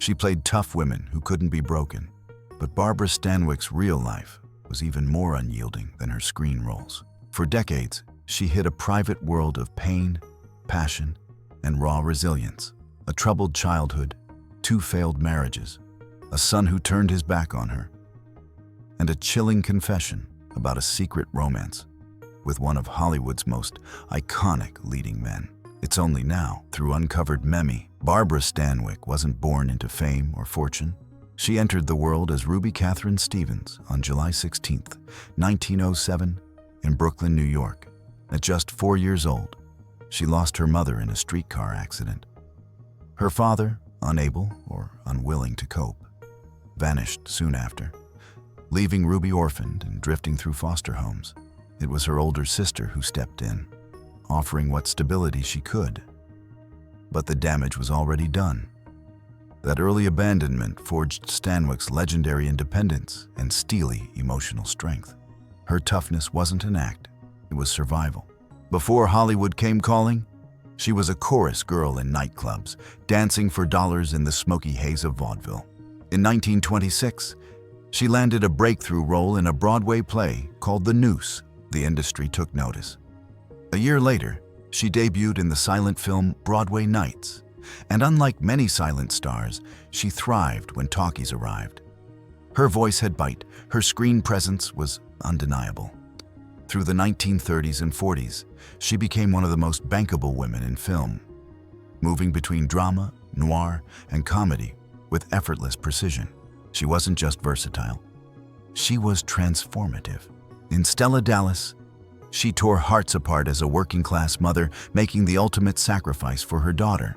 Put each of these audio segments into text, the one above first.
She played tough women who couldn't be broken. But Barbara Stanwyck's real life was even more unyielding than her screen roles. For decades, she hid a private world of pain, passion, and raw resilience. A troubled childhood, 2 failed marriages, a son who turned his back on her, and a chilling confession about a secret romance with one of Hollywood's most iconic leading men. It's only now, through uncovered memoir, Barbara Stanwyck wasn't born into fame or fortune. She entered the world as Ruby Catherine Stevens on July 16, 1907, in Brooklyn, New York. At just 4 years old, she lost her mother in a streetcar accident. Her father, unable or unwilling to cope, vanished soon after, leaving Ruby orphaned and drifting through foster homes. It was her older sister who stepped in, offering what stability she could. But the damage was already done. That early abandonment forged Stanwyck's legendary independence and steely emotional strength. Her toughness wasn't an act, it was survival. Before Hollywood came calling, she was a chorus girl in nightclubs, dancing for dollars in the smoky haze of vaudeville. In 1926, she landed a breakthrough role in a Broadway play called The Noose. The industry took notice. A year later, she debuted in the silent film Broadway Nights, and unlike many silent stars, she thrived when talkies arrived. Her voice had bite, her screen presence was undeniable. Through the 1930s and 40s, she became one of the most bankable women in film, moving between drama, noir, and comedy with effortless precision. She wasn't just versatile, she was transformative. In Stella Dallas, she tore hearts apart as a working-class mother, making the ultimate sacrifice for her daughter.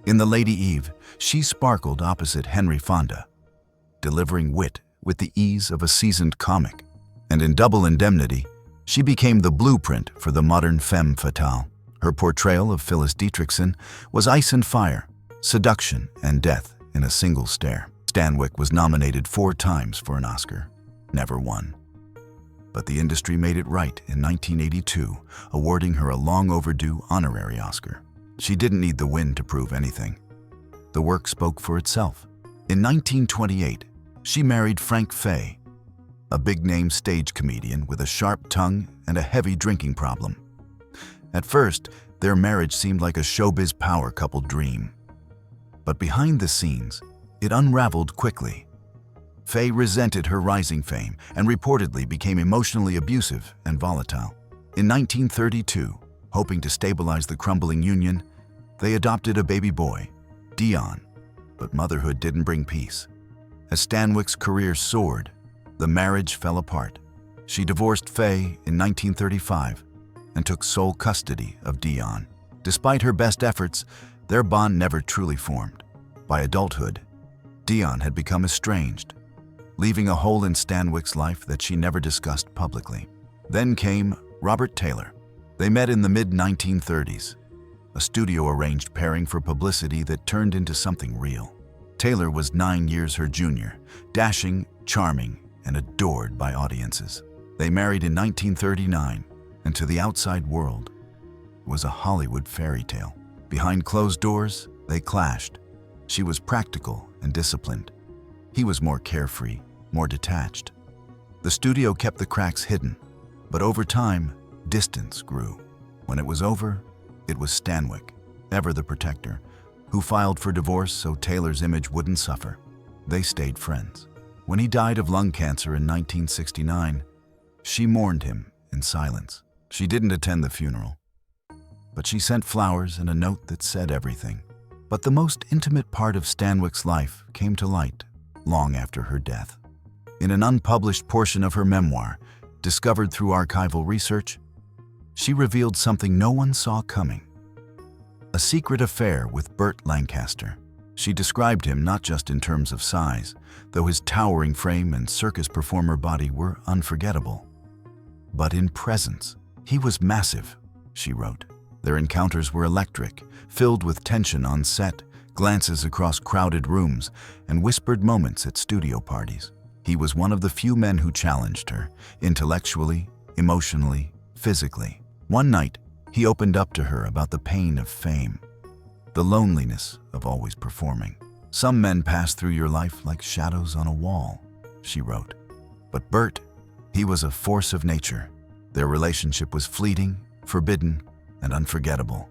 In The Lady Eve, she sparkled opposite Henry Fonda, delivering wit with the ease of a seasoned comic. And in Double Indemnity, she became the blueprint for the modern femme fatale. Her portrayal of Phyllis Dietrichson was ice and fire, seduction and death in a single stare. Stanwyck was nominated 4 times for an Oscar, never won. But the industry made it right in 1982, awarding her a long-overdue honorary Oscar. She didn't need the win to prove anything. The work spoke for itself. In 1928, she married Frank Fay, a big-name stage comedian with a sharp tongue and a heavy drinking problem. At first, their marriage seemed like a showbiz power couple dream. But behind the scenes, it unraveled quickly. Fay resented her rising fame and reportedly became emotionally abusive and volatile. In 1932, hoping to stabilize the crumbling union, they adopted a baby boy, Dion. But motherhood didn't bring peace. As Stanwyck's career soared, the marriage fell apart. She divorced Fay in 1935 and took sole custody of Dion. Despite her best efforts, their bond never truly formed. By adulthood, Dion had become estranged, leaving a hole in Stanwyck's life that she never discussed publicly. Then came Robert Taylor. They met in the mid-1930s, a studio-arranged pairing for publicity that turned into something real. Taylor was 9 years her junior, dashing, charming, and adored by audiences. They married in 1939, and to the outside world, it was a Hollywood fairy tale. Behind closed doors, they clashed. She was practical and disciplined. He was more carefree, more detached. The studio kept the cracks hidden, but over time, distance grew. When it was over, it was Stanwyck, ever the protector, who filed for divorce so Taylor's image wouldn't suffer. They stayed friends. When he died of lung cancer in 1969, she mourned him in silence. She didn't attend the funeral, but she sent flowers and a note that said everything. But the most intimate part of Stanwyck's life came to light long after her death. In an unpublished portion of her memoir, discovered through archival research, she revealed something no one saw coming: a secret affair with Burt Lancaster. She described him not just in terms of size, though his towering frame and circus performer body were unforgettable, but in presence. He was massive, she wrote. Their encounters were electric, filled with tension on set, glances across crowded rooms, and whispered moments at studio parties. He was one of the few men who challenged her, intellectually, emotionally, physically. One night, he opened up to her about the pain of fame, the loneliness of always performing. "Some men pass through your life like shadows on a wall," she wrote. But Bert, he was a force of nature. Their relationship was fleeting, forbidden, and unforgettable.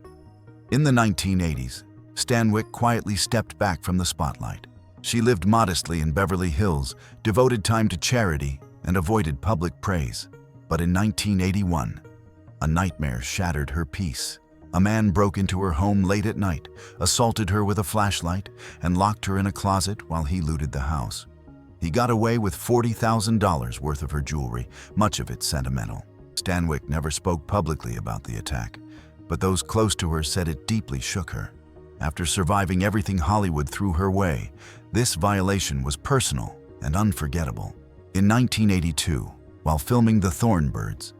In the 1980s, Stanwyck quietly stepped back from the spotlight. She lived modestly in Beverly Hills, devoted time to charity, and avoided public praise. But in 1981, a nightmare shattered her peace. A man broke into her home late at night, assaulted her with a flashlight, and locked her in a closet while he looted the house. He got away with $40,000 worth of her jewelry, much of it sentimental. Stanwyck never spoke publicly about the attack, but those close to her said it deeply shook her. After surviving everything Hollywood threw her way, this violation was personal and unforgettable. In 1982, while filming The Thornbirds,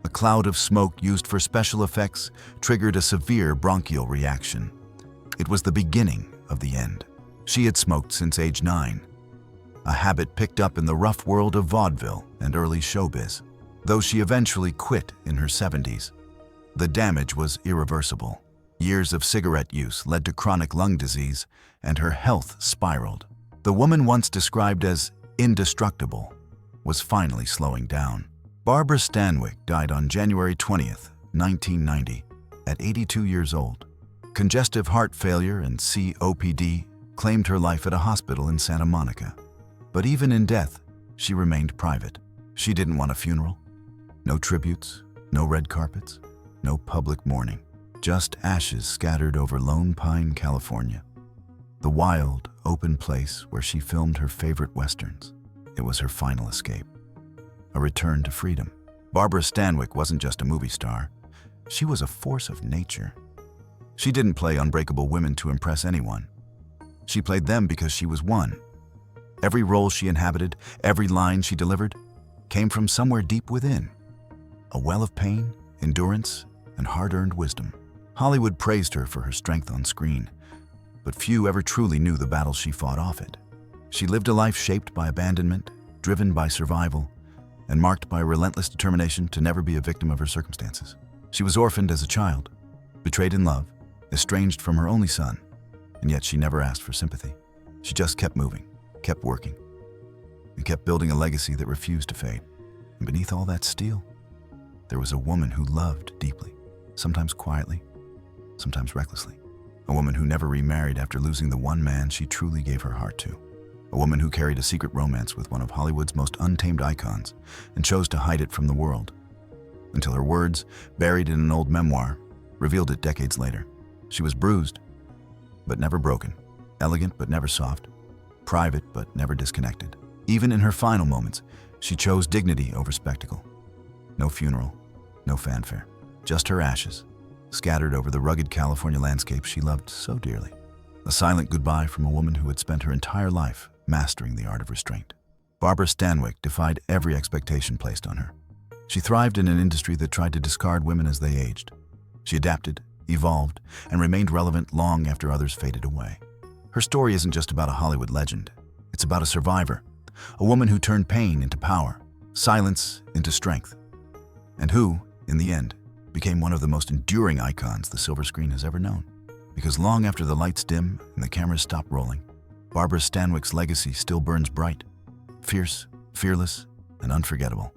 a cloud of smoke used for special effects triggered a severe bronchial reaction. It was the beginning of the end. She had smoked since age 9, a habit picked up in the rough world of vaudeville and early showbiz. Though she eventually quit in her 70s, the damage was irreversible. Years of cigarette use led to chronic lung disease, and her health spiraled. The woman once described as indestructible was finally slowing down. Barbara Stanwyck died on January 20th, 1990, at 82 years old. Congestive heart failure and COPD claimed her life at a hospital in Santa Monica. But even in death, she remained private. She didn't want a funeral, no tributes, no red carpets, no public mourning. Just ashes scattered over Lone Pine, California, the wild, open place where she filmed her favorite westerns. It was her final escape, a return to freedom. Barbara Stanwyck wasn't just a movie star. She was a force of nature. She didn't play unbreakable women to impress anyone. She played them because she was one. Every role she inhabited, every line she delivered, came from somewhere deep within. A well of pain, endurance, and hard-earned wisdom. Hollywood praised her for her strength on screen, but few ever truly knew the battles she fought off it. She lived a life shaped by abandonment, driven by survival, and marked by a relentless determination to never be a victim of her circumstances. She was orphaned as a child, betrayed in love, estranged from her only son, and yet she never asked for sympathy. She just kept moving, kept working, and kept building a legacy that refused to fade. And beneath all that steel, there was a woman who loved deeply, sometimes quietly, sometimes recklessly. A woman who never remarried after losing the one man she truly gave her heart to. A woman who carried a secret romance with one of Hollywood's most untamed icons and chose to hide it from the world, until her words, buried in an old memoir, revealed it decades later. She was bruised, but never broken, elegant but never soft, private but never disconnected. Even in her final moments, she chose dignity over spectacle. No funeral, no fanfare, just her ashes, scattered over the rugged California landscape she loved so dearly. A silent goodbye from a woman who had spent her entire life mastering the art of restraint. Barbara Stanwyck defied every expectation placed on her. She thrived in an industry that tried to discard women as they aged. She adapted, evolved, and remained relevant long after others faded away. Her story isn't just about a Hollywood legend. It's about a survivor, a woman who turned pain into power, silence into strength, and who, in the end, became one of the most enduring icons the silver screen has ever known. Because long after the lights dim and the cameras stop rolling, Barbara Stanwyck's legacy still burns bright, fierce, fearless, and unforgettable.